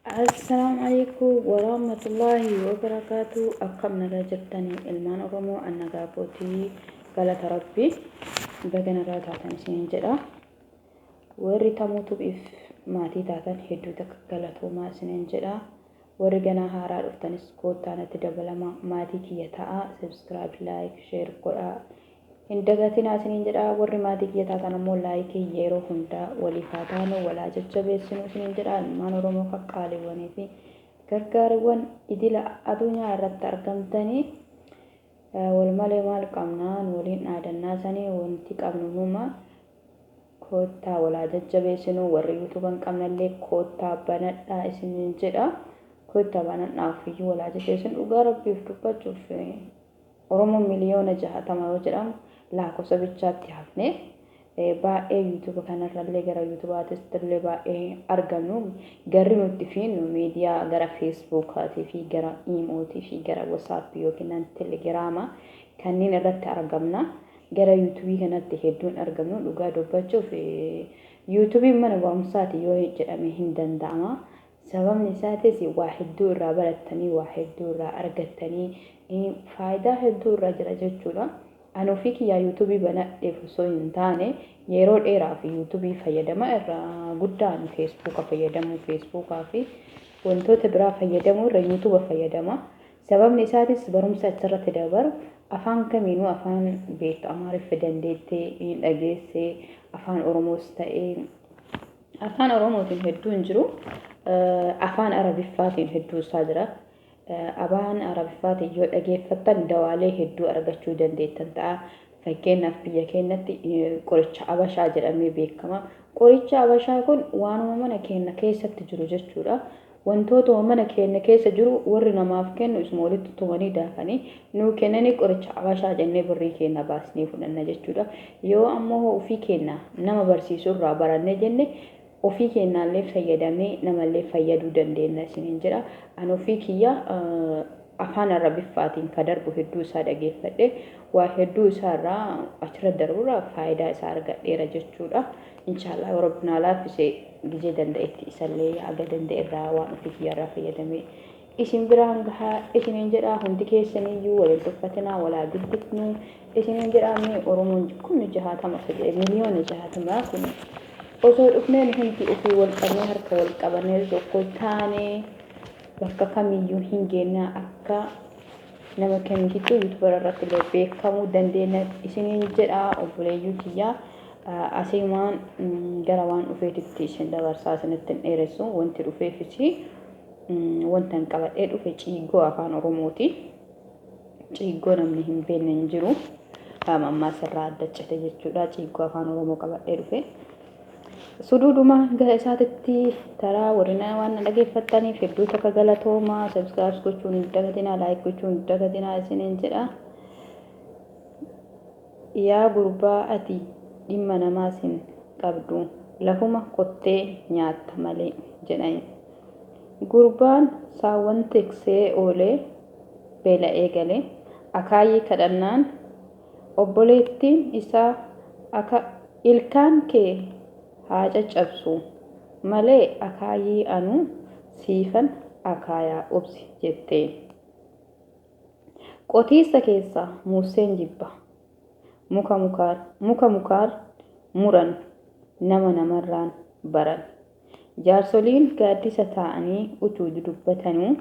Assalamualaikum warahmatullahi wabarakatuh. Akkam nagaa jirtanii ilmaan Oromoo annagaa bootii galata Rabbii baga nagaa taatan isiniin jedha. Warri tamuutuuf maatii taatan hedduu takka galatoomaa isiniin jedha. Warri ganaa haaraa dhuftanis koottaanatti dabalama maatii kiyya ta'a. Subscribe, like, share godhaa. Hindagatinaa isiniin jedha. Warri maatii kiyya taatan ammoo like yeroo hundaa waliif haa taanu walaa jajjabeessinu isiniin jedha. Ilmaan Oromoo qaqqaaliiwwanii fi gargaariiwwan idila addunyaa irratti argamtanii wal malee maal qabnaan waliin dhaadannaa sanii wanti qabnu numa koottaa walaa jajjabeessinu. Warri yuutuuban qabnallee koottaa banadhaa isiniin jedha. Koottaa banadhaaf iyyuu walaa jajjabeessinu dhugaa Rabbiif dubbachuuf Oromoo miliyoona 60 yoo jedhamu lakkoofsa bichaatti hafne baay'ee yuutuuba kanarrallee gara yuutuubaatis illee baay'ee argamnu garri nuti fiinnu miidiyaa gara feesbuukaatii fi gara iimootii fi gara waasaappii yookiin telegiraama kanneen irratti argamna. Gara yuutuubii kanatti hedduun argamnu dhugaa dubbachuuf yuutuubiin mana barumsaati yoo jedhame hin danda'ama. Sababni isaatis waa hedduu irraa barattanii waa hedduu irraa argattanii faayidaa hedduu irraa jira jechuudha. Anuu fi kiyyaa yuutuubii banadheef osoo hin taane yeroo dheeraaf yuutuubii fayyadama irraa guddaan feesbuukaa fi wantoota biraa fayyadamuu irra yuutuuba fayyadama. Sababni isaatis barumsa achirratti dabaru afaan kamiinuu afaan beektu Amaariffa dandeettee dhageessee afaan Oromoos ta'ee afaan Oromootiin hedduu hin jiru. Afaan Arabiffaatiin hedduu isaa jira. Afaan Arabiffaatiin yoo dhageeffattan dawaalee hedduu argachuu dandeettan ta'a. Fakkeenyaaf biyya keenyatti qoricha Habashaa jedhamee beekama. Qoricha Habashaa kun waanuma mana keenya keessatti jiru jechuudha. Wantoota mana keenya keessa jiru warri namaaf kennu isuma walitti tumanii daakanii nuu kennanii qoricha Habashaa jennee birrii keenya baasnee fudhanna jechuudha. Yoo ammoo ofii keenya nama barsiisuu irraa barannee jenne ofii keenyaallee fayyadamee namallee fayyaduu dandeenya isiniin jedha. Ani ofii kiyya afaan Arabiffaatiin ka darbu hedduu isaa dhageeffadhe waa hedduu isaa irraa achirra darbuudha faayidaa isaa argadheera jechuudha. Inshaallah Rabbiin laaffisee gizee danda'etti isallee haga danda'e irraa waan ofii kiyya irraa fayyadamee isin biraan gahaa isiniin jedha. Hundi keessaniyyuu waliin dubbatinaa walaa dubbifnu isiniin jedhamee Oromoon kun 60 fedhe miliyoona 60 kun osoo dhufneen hundi ofii wal qabnee harka wal qabannee tokko taanee bakka kamiyyuu hin geennaa akka nama kamiittuu yuutuubar irratti illee beekamuu dandeenya isiniin jedha. Obboleeyyuu kiyyaa asiimaan gara waan dhufeetitti isin dabarsaa isinitti hin dheeressu. Wanti dhufeefis wanta hin qabadhee dhufe ciigoo afaan Oromooti. Ciigoo namni hin beekne hin jiru. Ammaas irraa addachate jechuudha. Ciigoo afaan Oromoo qabadhee dhufe. Suduuduma gara isaatitti taraa warrina waan dhageeffattaniif hedduu takka galatoomaa. Subscribe gochuun dagatinaa, like gochuun dagatinaa isiniin jedha. Yaa gurbaa ati dhimma namaas hin qabdu lafuma qottee nyaatta malee jedhan. Gurbaan saawwan tiksee oolee beela'ee galee akaayii kadhannaan obboleettiin isaa akka ilkaan kee haa caccabsu malee akaayii anu siifan akaayaa obsi jetteen. Qotiisa keessa muuseen jibba muka mukaan muran nama namarraan baran. Jaarsoliin gaaddisa taa'anii utuu dubbatanuu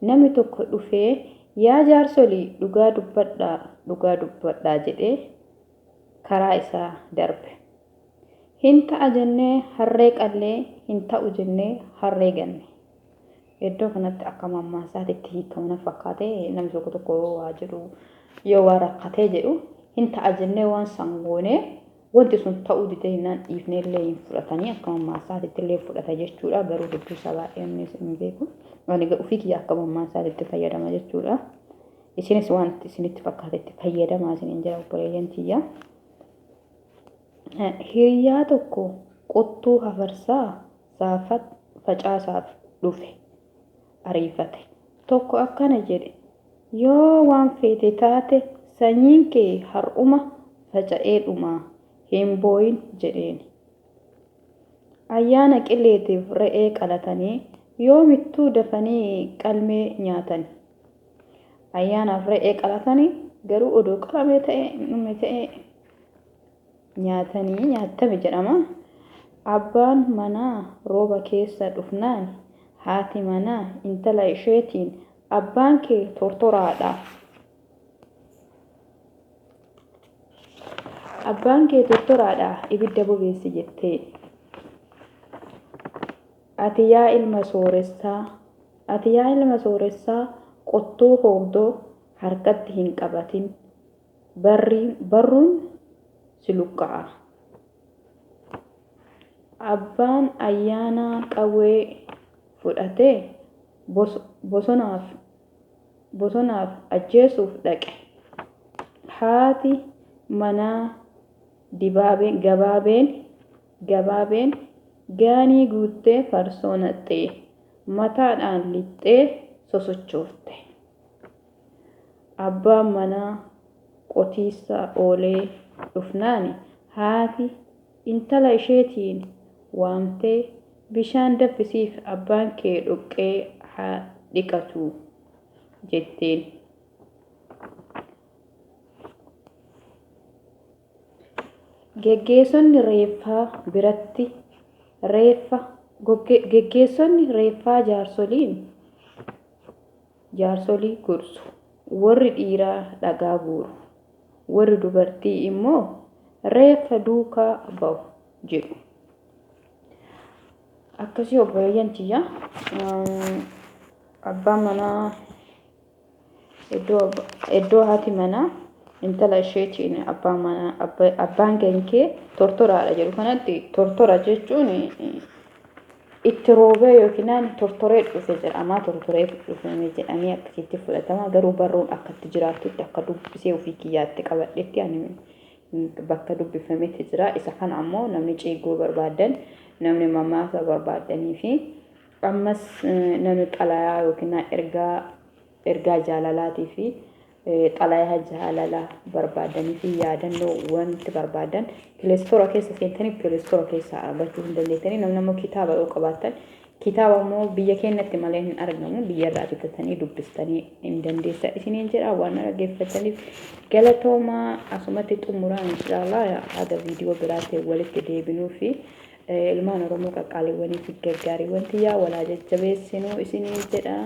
namni tokko dhufee yaa jaarsolii dhugaa dubbadhaa jedhee karaa isaa darbe. Hin ta'a jennee harree qallee hin ta'u jennee harree ganne. Iddoo kanatti akka mammaasaatitti hiikamna fakkaatee namni tokko waa jedhu yoo waa rakkatee jedhu hin ta'a jennee waan sangoonee wanti sun ta'uu didee hinaan dhiifneellee hin fudhatanii akka mammaasaatitti illee fudhata jechuudha. Garuu hedduu isaa baay'ee hin beeku. Waan egaa ofii kiyya akka mammaasaatitti fayyadama jechuudha. Isinis waan isinitti fakkaatetti fayyadamaa isiniin jira obboleeyyan kiyya. Hiriyaa tokko qottuu hafarsaa saafat facaasaaf dhufe ariifate. Tokko akkana jedhe yoo waan feete taate sanyiin kee har'uma faca'ee dhumaa hin booyin jedheen. Ayyaana qilleetiif re'ee qalatanii yoomittuu dafanii qalmee nyaatan ayyaanaaf re'ee qalatanii garuu odoo qalamee ta'e dhume ta'e nyaatame jedhama. Abbaan manaa rooba keessa dhufnaan haati manaa intala isheetiin abbaan kee tortoraadha. Abbaan kee tortoraadha ibidda bobeessi jettee. Ati yaa ilma sooressaa qottuu hoogdoo harkatti hin qabatin barruun si luqqa'a. Abbaan ayyaanaa qawwee fudhatee bosonaaf ajjeesuuf dhaqe. Haati manaa gabaabeen gaanii guuttee farsoo naqxee mataadhaan lixxee sosochoofte. Abbaan manaa qotiisa oolee dhufnaan haati intala isheetiin waamtee bishaan danfisiif abbaan kee dhoqqee haa dhiqatu jetteen. Geggeessonni reeffaa jaarsolii gorsu. Warri dhiiraa dhagaa guuru. Warri dubartii immoo reeffa duukaa ba'u jedhu. Akkasii obboleeyyan tiyya. Abbaan manaa iddoo haati manaa intala isheetiin abbaan kee tortoraadha jedhu kanatti tortora jechuun itti roobee yookiin tortoree dhufe jedhama. Tortoree dhufame jedhamee akkasitti fudhatama. Garuu barruun akkatti jiraatutti akka dubbisee ofii kiyyaatti qabadhetti ani bakka dubbifametti jira. Isa kana ammoo namni ciigoo barbaadan namni mammaasa barbaadanii fi ammas namni xalayaa yookiin ergaa jaalalaatii fi xalayaa jaalalaa barbaadanii fi yaadannoo wanti barbaadan pileestoora keessa seentanii pileestoora keessa argachuu hin dandeettanii. Namni ammoo kitaaba yoo qabaatan kitaaba ammoo biyya keenyatti malee hin argamu. Biyyarraa bitatanii dubbistanii hin dandeessa isiniin jedha. Waan dhaggeeffataniif galatoomaa. Asumatti xumuraan inshaallah haga viidiyoo biraatiin walitti deebinuu fi ilmaan Oromoo qaqqaaliiwwanii fi gaggaariiwwan tiyyaa walaa jajjabeessinuu isiniin jedha.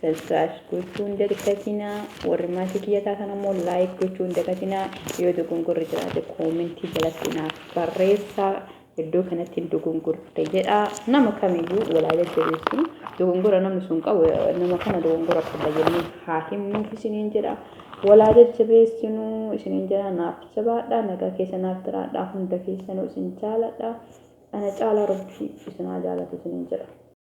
Subscribe gochuu hin dagatinaa. Warri maatii kiyya taatan ammoo like gochuu hin dagatinaa. Yoo dogongorri jiraate koomentii jalatti naaf barreessaa. Iddoo kanatti dogongorte jedha. Nama kamiyyuu walaa jajjabeessinu. Dogongora namni sun qabu nama kana dogongora qaba jennee haa himnuuf isiniin jedha. Walaa jajjabeessinuu isiniin jedha. Naaf jabaadhaa. Nagaa keessa naaf tiraadhaa. Hunda keessanuu isin jaaladha. Ana caalaa rabbii isin haa jaalatu isiniin jedha.